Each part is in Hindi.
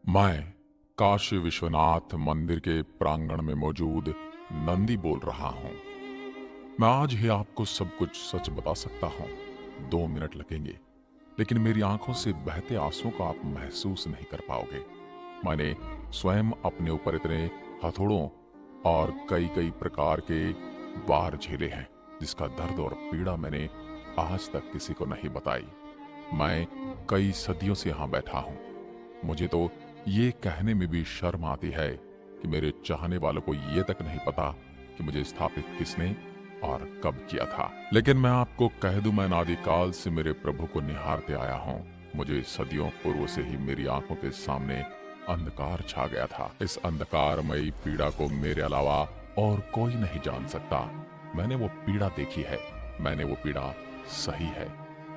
मैं काशी विश्वनाथ मंदिर के प्रांगण में मौजूद नंदी बोल रहा हूँ। मैं आज ही आपको सब कुछ सच बता सकता हूँ। 2 मिनट लगेंगे, लेकिन मेरी आंखों से बहते आंसुओं को आप महसूस नहीं कर पाओगे। मैंने स्वयं अपने ऊपर इतने हथौड़ों और कई कई प्रकार के वार झेले हैं, जिसका दर्द और पीड़ा मैंने आज तक किसी को नहीं बताई। मैं कई सदियों से यहाँ बैठा हूँ। मुझे तो ये कहने में भी शर्म आती है कि मेरे चाहने वालों को ये तक नहीं पता कि मुझे स्थापित किसने और कब किया था। लेकिन मैं आपको कह दूं, मैं अनादिकाल से मेरे प्रभु को निहारते आया हूँ। मुझे सदियों पूर्व से ही मेरी आंखों के सामने अंधकार छा गया था। इस अंधकारमयी पीड़ा को मेरे अलावा और कोई नहीं जान सकता। मैंने वो पीड़ा देखी है, मैंने वो पीड़ा सही है।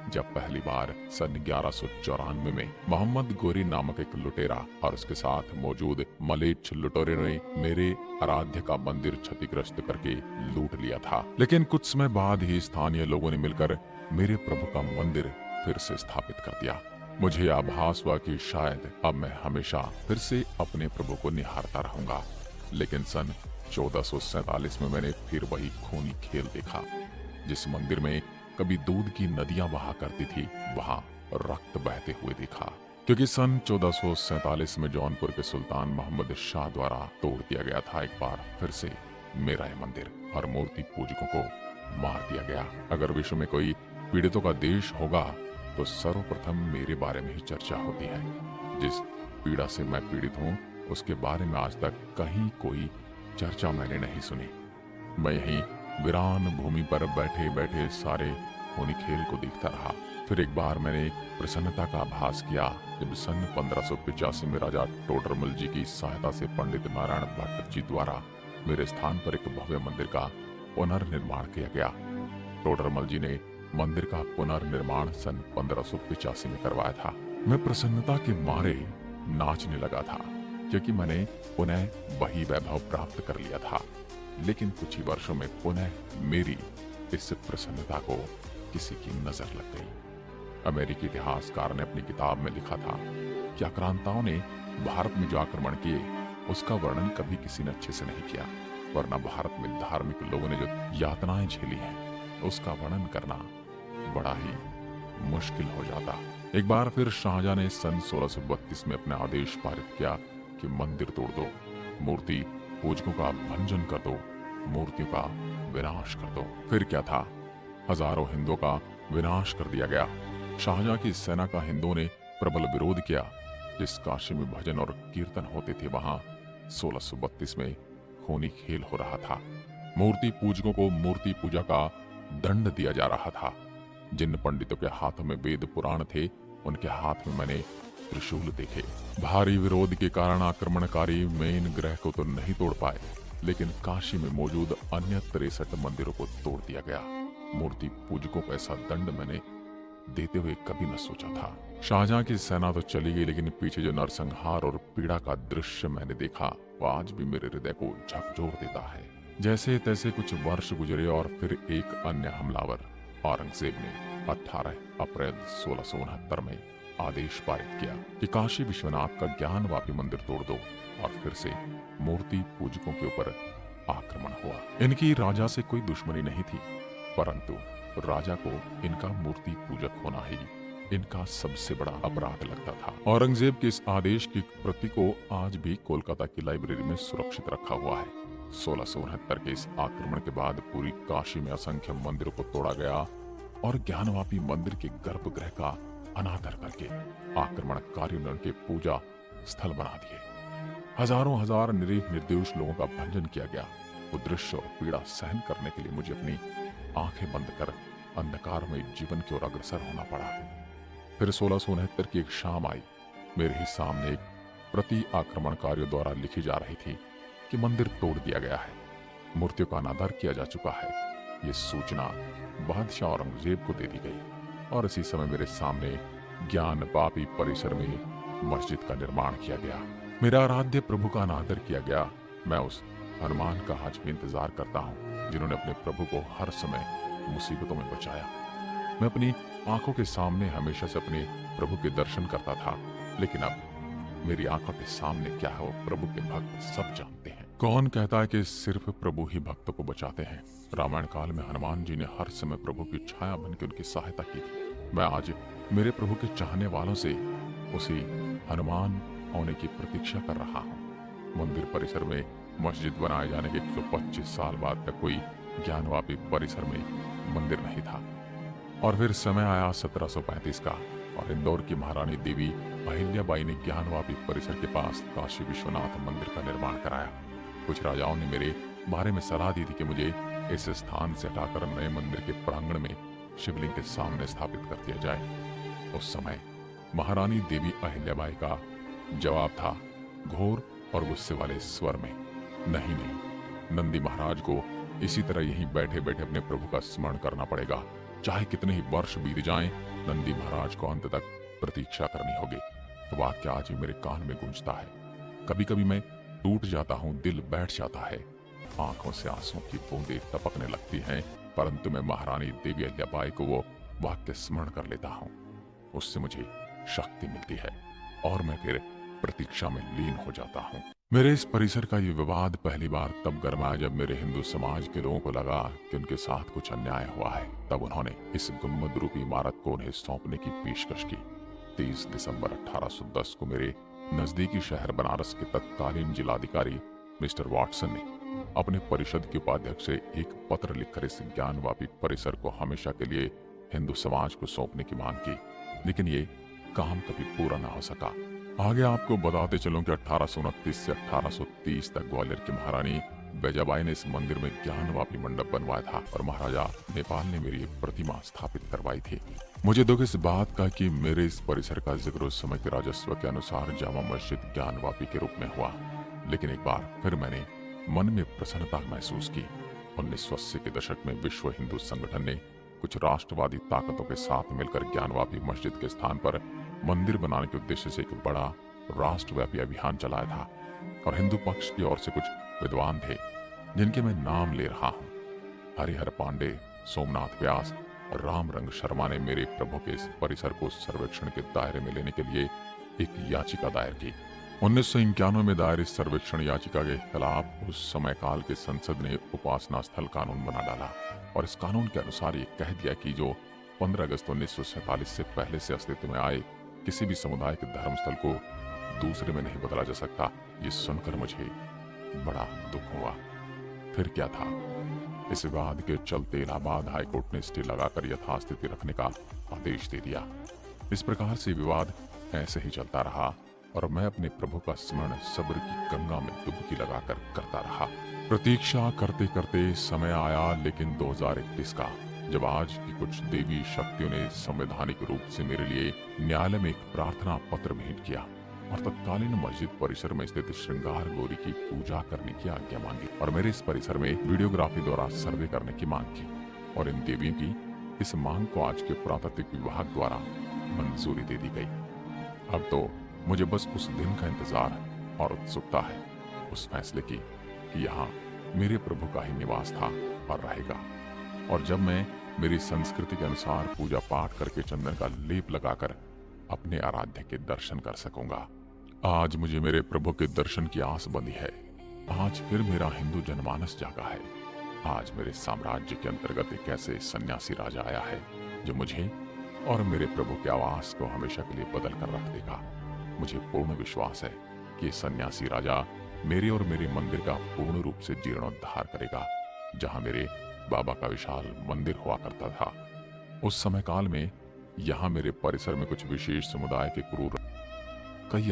जब पहली बार सन 1194 में मोहम्मद गोरी नामक एक लुटेरा और उसके साथ मौजूद मलेच्छ लुटेरे ने मेरे आराध्य का मंदिर क्षतिग्रस्त करके लूट लिया था। लेकिन कुछ समय बाद ही स्थानीय लोगों ने मिलकर मेरे प्रभु का मंदिर फिर से स्थापित कर दिया। मुझे आभास हुआ कि शायद अब मैं हमेशा फिर से अपने प्रभु को निहारता रहूंगा। लेकिन सन 1447 में मैंने फिर वही खूनी खेल देखा। जिस मंदिर में कभी दूध की नदियां बहा करती थी, वहां रक्त बहते हुए देखा। क्योंकि सन 1447 में जौनपुर के सुल्तान मोहम्मद शाह द्वारा तोड़ दिया गया था एक बार फिर से मेरा यह मंदिर, और मूर्ति पूजकों को मार दिया गया। अगर विश्व में कोई पीड़ितों का देश होगा तो सर्वप्रथम मेरे बारे में ही चर्चा होती है। जिस पीड़ा से मैं पीड़ित हूँ, उसके बारे में आज तक कहीं कोई चर्चा मैंने नहीं सुनी। मैं यहीं वीरान भूमि पर बैठे बैठे सारे खूनी खेल को देखता रहा। फिर एक बार मैंने प्रसन्नता का आभास किया जब सन 1585 में राजा टोडरमल जी की सहायता से पंडित नारायण भट्ट जी द्वारा मेरे स्थान पर एक भव्य मंदिर का पुनर्निर्माण किया गया। टोडरमल जी ने मंदिर का पुनर्निर्माण सन 1585 में करवाया था। मैं प्रसन्नता के मारे नाचने लगा था, क्योंकि मैंने पुनः वही वैभव प्राप्त कर लिया था। लेकिन कुछ ही वर्षों में पुनः मेरी इस प्रसन्नता को किसी की नजर लग गई। अमेरिकी इतिहासकार ने अपनी किताब में लिखा था कि आक्रांताओं ने भारत में जो आक्रमण किए, उसका वर्णन कभी किसी ने अच्छे से नहीं किया, वरना भारत में धार्मिक लोगों ने जो यातनाएं झेली हैं, उसका वर्णन करना बड़ा ही मुश्किल हो जाता। एक बार फिर शाहजहां ने सन 1632 में अपना आदेश पारित किया कि मंदिर तोड़ दो, मूर्ति पूजकों का भंजन कर दो, मूर्तियों का विनाश कर दो। फिर क्या था, हजारों हिंदुओं का विनाश कर दिया गया। शाहजहां की सेना का हिंदुओं ने प्रबल विरोध किया। जिस काशी में भजन और कीर्तन होते थे, वहां 1632 में खूनी खेल हो रहा था। मूर्ति पूजकों को मूर्ति पूजा का दंड दिया जा रहा था। जिन पंडितों के हाथों में वेद पुराण थे, उनके हाथ में मैंने त्रिशूल देखे। भारी विरोध के कारण आक्रमणकारी मेन ग्रह को तो नहीं तोड़ पाए, लेकिन काशी में मौजूद अन्य 63 मंदिरों को तोड़ दिया गया। मूर्ति पूजकों को ऐसा दंड मैंने देते हुए कभी न सोचा था। शाहजहां की सेना तो चली गई, लेकिन पीछे जो नरसंहार और पीड़ा का दृश्य मैंने देखा, वो आज भी मेरे हृदय को झकझोर देता है। जैसे तैसे कुछ वर्ष गुजरे और फिर एक अन्य हमलावर औरंगजेब ने 18 अप्रैल 1669 में आदेश पारित किया कि काशी विश्वनाथ का ज्ञानवापी मंदिर तोड़ दो, और फिर से मूर्ति पूजकों के ऊपर आक्रमण हुआ। इनकी राजा से कोई दुश्मनी नहीं थी, परंतु राजा को इनका मूर्ति पूजक होना ही इनका सबसे बड़ा अपराध लगता था। औरंगजेब के इस आदेश की प्रति को आज भी कोलकाता की लाइब्रेरी में सुरक्षित रखा हुआ है। 1669 के इस आक्रमण के बाद पूरी काशी में असंख्य मंदिरों को तोड़ा गया और ज्ञानवापी मंदिर के गर्भगृह का अनादर करके आक्रमणकारियों ने उनके पूजा स्थल बना दिए। हजारों हजार निरीह निर्दोष लोगों का भंजन किया गया। वो दृश्य और पीड़ा सहन करने के लिए मुझे अपनी आंखें बंद कर अंधकार में जीवन की ओर अग्रसर होना पड़ा। फिर 1669 की एक शाम आई। मेरे ही सामने एक प्रति आक्रमणकारियों द्वारा लिखी जा रही थी कि मंदिर तोड़ दिया गया है, मूर्तियों का अनादर किया जा चुका है। ये सूचना बादशाह औरंगजेब को दे दी गई, और इसी समय मेरे सामने ज्ञानवापी परिसर में मस्जिद का निर्माण किया गया। मेरा आराध्य प्रभु का अनादर किया गया। मैं उस हनुमान का आज भी इंतजार करता हूँ, जिन्होंने अपने प्रभु को हर समय मुसीबतों में बचाया। मैं अपनी आंखों के सामने हमेशा से अपने प्रभु के दर्शन करता था, लेकिन अब मेरी आंखों के सामने क्या है वो प्रभु के भक्त सब जानते हैं। कौन कहता है कि सिर्फ प्रभु ही भक्तों को बचाते हैं? रामायण काल में हनुमान जी ने हर समय प्रभु की छाया बनकर उनकी सहायता की थी। मैं आज मेरे प्रभु के चाहने वालों से उसी हनुमान होने की प्रतीक्षा कर रहा हूँ। मंदिर परिसर में मस्जिद बनाए जाने के 125 साल बाद तक कोई ज्ञानवापी परिसर में मंदिर नहीं था, और फिर समय आया 1735 का, और इंदौर की महारानी देवी अहिल्याबाई ने ज्ञानवापी परिसर के पास काशी विश्वनाथ मंदिर का निर्माण कराया। कुछ राजाओं ने मेरे बारे में सलाह दी थी कि मुझे इस स्थान से हटाकर नए मंदिर के प्रांगण में शिवलिंग के सामने स्थापित कर दिया जाए। उस समय महारानी देवी अहिल्याबाई का जवाब था घोर और गुस्से वाले स्वर में, नहीं नहीं, नंदी महाराज को इसी तरह यहीं बैठे बैठे अपने प्रभु का स्मरण करना पड़ेगा। चाहे कितने ही वर्ष बीत जाएं, नंदी महाराज को अंत तक प्रतीक्षा करनी होगी। तो वाक्य आज भी मेरे कान में गूंजता है। कभी कभी मैं टूट जाता हूँ, दिल बैठ जाता है, आंखों से आंसू की बूंदें टपकने लगती हैं, परंतु मैं महारानी देवी अहिल्याबाई को वो वाक्य स्मरण कर लेता हूँ। उससे मुझे शक्ति मिलती है और मैं फिर प्रतीक्षा में लीन हो जाता हूँ। मेरे इस परिसर का ये विवाद पहली बार तब गरमाया जब मेरे हिंदू समाज के लोगों को लगा कि उनके साथ कुछ अन्याय हुआ है। तब उन्होंने इस गुम्बद रूपी इमारत को उन्हें सौंपने की पेशकश की। 30 दिसंबर 1810 को मेरे नजदीकी शहर बनारस के तत्कालीन जिलाधिकारी मिस्टर वाटसन ने अपने परिषद के उपाध्यक्ष से एक पत्र लिखकर इस ज्ञानवापी परिसर को हमेशा के लिए हिंदू समाज को सौंपने की मांग की, लेकिन ये काम कभी पूरा ना हो सका। आगे आपको बताते चलूं कि 1829 से 1830 तक ग्वालियर की महारानी बैजाबाई ने इस मंदिर में ज्ञानवापी मंडप बनवाया था और महाराजा नेपाल ने मेरी प्रतिमा स्थापित करवाई थी। मुझे दुख इस बात का कि मेरे इस परिसर का जिक्र उस समय के राजस्व के अनुसार जामा मस्जिद ज्ञानवापी के रूप में हुआ, लेकिन एक बार फिर मैंने मन में प्रसन्नता महसूस की। 1980 के दशक में विश्व हिंदू संगठन ने कुछ राष्ट्रवादी ताकतों के साथ मिलकर ज्ञानवापी मस्जिद के स्थान पर मंदिर बनाने के उद्देश्य से एक बड़ा राष्ट्रव्यापी अभियान चलाया था, और हिंदू पक्ष की ओर से कुछ विद्वान थे जिनके मैं नाम ले रहा हूँ। हरिहर पांडे, सोमनाथ व्यास और राम रंग शर्मा ने मेरे प्रभु के इस परिसर को सर्वेक्षण के दायरे में लेने के लिए एक याचिका दायर की। 1991 में दायर इस सर्वेक्षण याचिका के खिलाफ उस समय काल के संसद ने उपासना स्थल कानून बना डाला, और इस कानून के अनुसार ये कह दिया कि जो 15 अगस्त 1947 से पहले से अस्तित्व में आए किसी भी समुदाय के धर्मस्थल को दूसरे में नहीं बदला जा सकता। ये सुनकर मुझे बड़ा दुख हुआ। फिर क्या था, इस विवाद के चलते इलाहाबाद हाईकोर्ट ने स्टे लगाकर यथास्थिति रखने का आदेश दे दिया। इस प्रकार से विवाद ऐसे ही चलता रहा और मैं अपने प्रभु का स्मरण सब्र की गंगा में डुबकी लगाकर करता रहा। प्रतीक्षा करते करते समय आया, लेकिन 2021 का, जब आज की कुछ देवी शक्तियों ने संवैधानिक रूप से मेरे लिए न्यायालय में एक प्रार्थना पत्र भेंट किया और तत्कालीन मस्जिद परिसर में स्थित श्रृंगार गौरी की पूजा करने की आज्ञा मांगी, और मेरे इस परिसर में वीडियोग्राफी द्वारा सर्वे करने की मांग की, और इन देवियों की इस मांग को आज के पुरातत्व विभाग द्वारा मंजूरी दे दी गई। अब तो मुझे बस उस दिन का इंतजार और उत्सुकता है, उस फैसले की कि यहाँ मेरे प्रभु का ही निवास था और रहेगा, और जब मैं मेरी संस्कृति के अनुसार पूजा पाठ करके चंदन का लेप लगाकर अपने आराध्य के दर्शन कर सकूंगा। आज मुझे मेरे प्रभु के दर्शन की आस बंधी है। आज फिर मेरा हिंदू जनमानस जागा है। आज मेरे साम्राज्य के अंतर्गत एक ऐसे सन्यासी राजा आया है जो मुझे और मेरे प्रभु के आवास को हमेशा के लिए बदल कर रख देगा। मुझे पूर्ण विश्वास है कि सन्यासी राजा मेरे और मेरे मंदिर का पूर्ण रूप से जीर्णोद्धार करेगा। जहां मेरे बाबा का विशाल मंदिर हुआ करता था, उस समय काल में यहाँ मेरे परिसर में कुछ विशेष समुदाय के क्रूर